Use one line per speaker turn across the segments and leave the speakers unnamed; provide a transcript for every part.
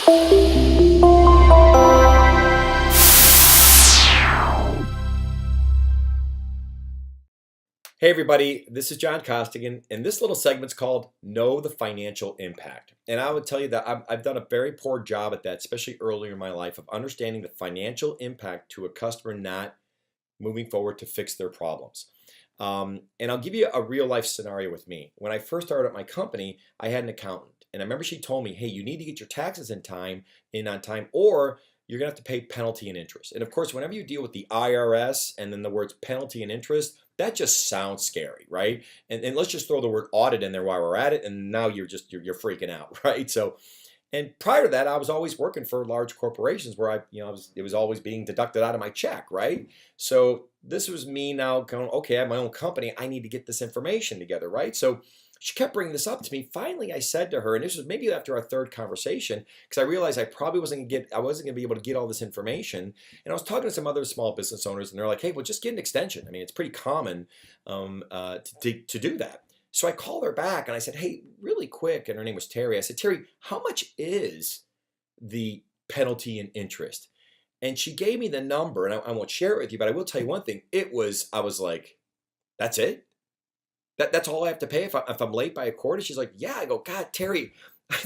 Hey everybody, this is John Costigan, and this little segment's called Know the Financial Impact. And I would tell you that I've done a very poor job at that, especially earlier in my life, of understanding the financial impact to a customer not moving forward to fix their problems. And I'll give you a real life scenario with me. When I first started at my company, I had an accountant, and I remember she told me, hey, you need to get your taxes in on time, or you're gonna have to pay penalty and interest. And of course, whenever you deal with the IRS and then the words penalty and interest, that just sounds scary, right? And let's just throw the word audit in there while we're at it, and now you're freaking out, right? So, and prior to that, I was always working for large corporations where it was always being deducted out of my check, right? So this was me now going, okay, I have my own company, I need to get this information together, right? So she kept bringing this up to me. Finally, I said to her, and this was maybe after our third conversation, because I realized I probably wasn't gonna be able to get all this information. And I was talking to some other small business owners, and they're like, hey, well, just get an extension. I mean, it's pretty common to do that. So I called her back and I said, hey, really quick, and her name was Terry. I said, Terry, how much is the penalty and interest? And she gave me the number, and I won't share it with you, but I will tell you one thing. I was like, that's it? That's all I have to pay if I'm late by a quarter? She's like, yeah. I go, God, Terry, I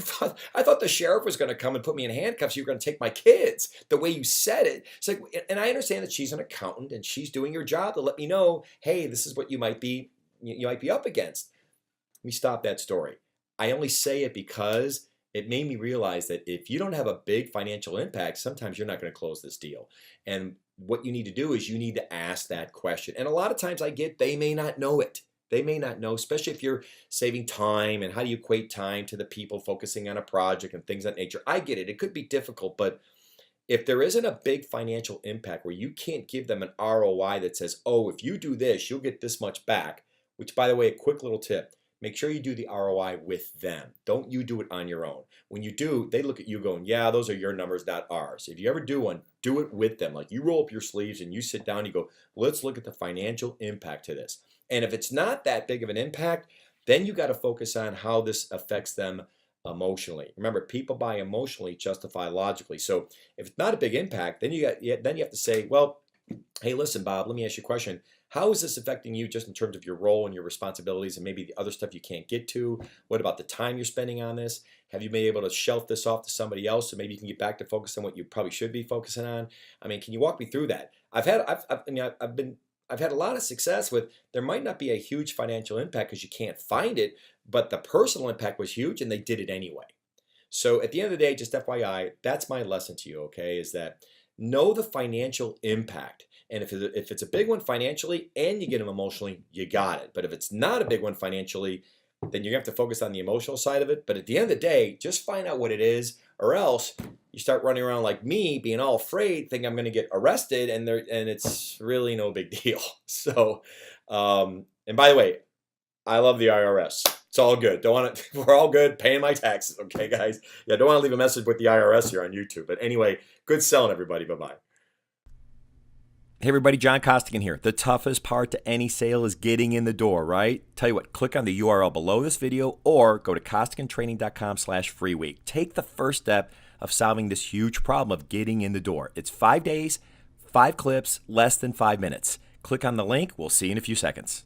thought the sheriff was going to come and put me in handcuffs. You were going to take my kids. The way you said it, it's like, and I understand that she's an accountant and she's doing her job to let me know, hey, this is what you might be up against. Let me stop that story. I only say it because it made me realize that if you don't have a big financial impact, sometimes you're not going to close this deal. And what you need to do is you need to ask that question. And a lot of times they may not know it. They may not know, especially if you're saving time and how do you equate time to the people focusing on a project and things of that nature. I get it. It could be difficult, but if there isn't a big financial impact where you can't give them an ROI that says, oh, if you do this, you'll get this much back, which, by the way, a quick little tip, make sure you do the ROI with them. Don't you do it on your own. When you do, they look at you going, yeah, those are your numbers, not ours. If you ever do one, do it with them. Like you roll up your sleeves and you sit down and you go, let's look at the financial impact to this. And if it's not that big of an impact, then you got to focus on how this affects them emotionally. Remember, people buy emotionally, justify logically. So if it's not a big impact, then you have to say, well, hey, listen, Bob, let me ask you a question. How is this affecting you just in terms of your role and your responsibilities and maybe the other stuff you can't get to? What about the time you're spending on this? Have you been able to shelf this off to somebody else so maybe you can get back to focus on what you probably should be focusing on? I mean, can you walk me through that? I've had a lot of success with, there might not be a huge financial impact because you can't find it, but the personal impact was huge and they did it anyway. So at the end of the day, just FYI, that's my lesson to you, okay, is that know the financial impact. And if it's a big one financially and you get them emotionally, you got it. But if it's not a big one financially, then you're going to have to focus on the emotional side of it. But at the end of the day, just find out what it is, or else you start running around like me, being all afraid, think I'm going to get arrested, and it's really no big deal. So, and by the way, I love the IRS. It's all good. We're all good paying my taxes, okay, guys? Yeah, don't want to leave a message with the IRS here on YouTube. But anyway, good selling, everybody. Bye-bye. Hey everybody, John Costigan here. The toughest part to any sale is getting in the door, right? Tell you what, click on the URL below this video or go to costigantraining.com/free week. Take the first step of solving this huge problem of getting in the door. It's 5 days, 5 clips, less than 5 minutes. Click on the link. We'll see you in a few seconds.